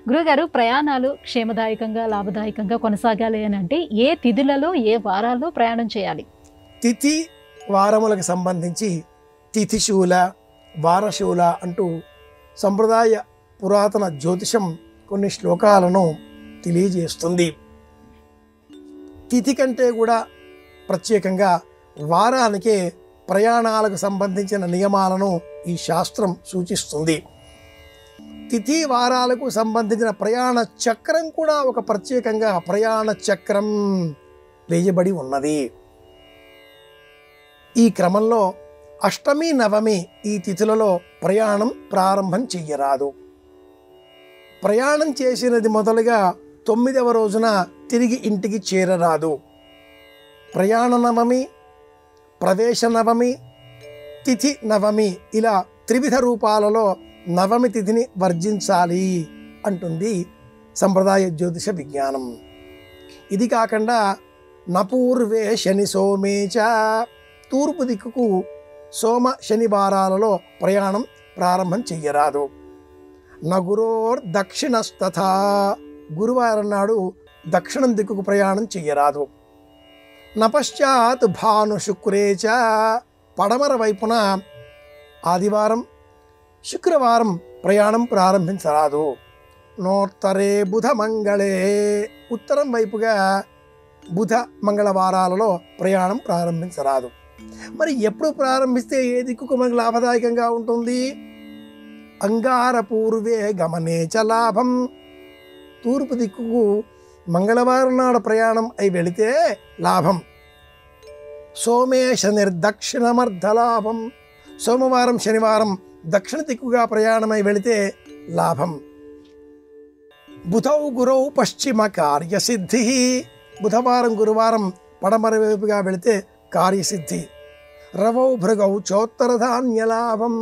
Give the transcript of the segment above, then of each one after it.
గురుగారు ప్రయాణాలు క్షేమదాయకంగా, లాభదాయకంగా కొనసాగాలి అని అంటే ఏ తిథులలో, ఏ వారాల్లో ప్రయాణం చేయాలి? తిథి వారములకు సంబంధించి తిథిశూల వారశూల అంటూ సంప్రదాయ పురాతన జ్యోతిషం కొన్ని శ్లోకాలను తెలియజేస్తుంది. తిథి కంటే కూడా ప్రత్యేకంగా వారానికే ప్రయాణాలకు సంబంధించిన నియమాలను ఈ శాస్త్రం సూచిస్తుంది. తిథి వారాలకు సంబంధించిన ప్రయాణ చక్రం కూడా ఒక ప్రత్యేకంగా ప్రయాణ చక్రం వేయబడి ఉన్నది. ఈ క్రమంలో అష్టమి నవమి ఈ తిథులలో ప్రయాణం ప్రారంభం చెయ్యరాదు. ప్రయాణం చేసినది మొదలుగా 9వ రోజున తిరిగి ఇంటికి చేరరాదు. ప్రయాణ నవమి, ప్రవేశ నవమి, తిథి నవమి ఇలా త్రివిధ రూపాలలో నవమి తిథిని వర్జించాలి అంటుంది సంప్రదాయ జ్యోతిష విజ్ఞానం. ఇది కాకుండా నపూర్వే శని సోమేచ తూర్పు దిక్కుకు సోమ శనివారాలలో ప్రయాణం ప్రారంభం చెయ్యరాదు. నగురోర్ దక్షిణస్తథా గురువారం నాడు దక్షిణం దిక్కుకు ప్రయాణం చెయ్యరాదు. నపశ్చాత్ భాను శుక్రేచ పడమర వైపున ఆదివారం శుక్రవారం ప్రయాణం ప్రారంభించరాదు. నోత్తరే బుధ మంగళే ఉత్తరం వైపుగా బుధ మంగళవారాలలో ప్రయాణం ప్రారంభించరాదు. మరి ఎప్పుడు ప్రారంభిస్తే ఏ దిక్కుకు మనకు లాభదాయకంగా ఉంటుంది? అంగార పూర్వే గమనేచ లాభం తూర్పు దిక్కుకు మంగళవారం నాడు ప్రయాణం అయి వెళితే లాభం. సోమేశ నిర్దక్షిణమర్ధలాభం సోమవారం శనివారం దక్షిణ దిక్కుగా ప్రయాణమై వెళితే లాభం. బుధౌ గురౌ పశ్చిమ కార్యసిద్ధి బుధవారం గురువారం పడమర వైపుగా వెళితే కార్యసిద్ధి. రవౌ భృగౌ చోత్తర ధాన్యలాభం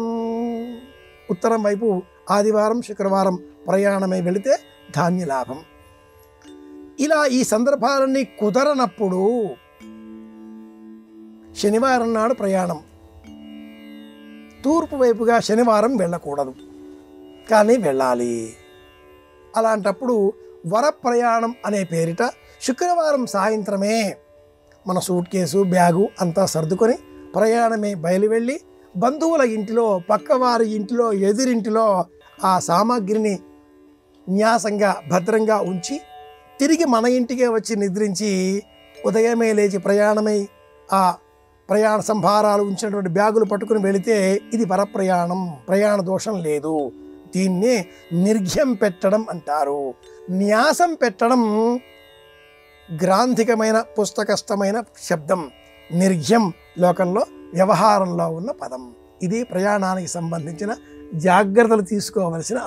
ఉత్తరం వైపు ఆదివారం శుక్రవారం ప్రయాణమై వెళితే ధాన్యలాభం. ఇలా ఈ సందర్భాలన్నీ కుదరనప్పుడు శనివారం నాడు ప్రయాణం తూర్పు వైపుగా శనివారం వెళ్ళకూడదు, కానీ వెళ్ళాలి. అలాంటప్పుడు వర ప్రయాణం అనే పేరిట శుక్రవారం సాయంత్రమే మన సూట్ కేసు బ్యాగు అంతా సర్దుకొని ప్రయాణమే బయలువెళ్ళి బంధువుల ఇంటిలో, పక్కవారి ఇంటిలో, ఎదురింటిలో ఆ సామాగ్రిని న్యాసంగా భద్రంగా ఉంచి తిరిగి మన ఇంటికే వచ్చి నిద్రించి ఉదయమే లేచి ప్రయాణమై ఆ ప్రయాణ సంభారాలు ఉంచినటువంటి బ్యాగులు పట్టుకుని వెళితే ఇది పరప్రయాణం, ప్రయాణ దోషం లేదు. దీన్నే నిర్ఘ్యం పెట్టడం అంటారు. న్యాసం పెట్టడం గ్రాంధికమైన పుస్తకస్థమైన శబ్దం. నిర్ఘ్యం లోకంలో వ్యవహారంలో ఉన్న పదం. ఇది ప్రయాణానికి సంబంధించిన జాగ్రత్తలు తీసుకోవలసిన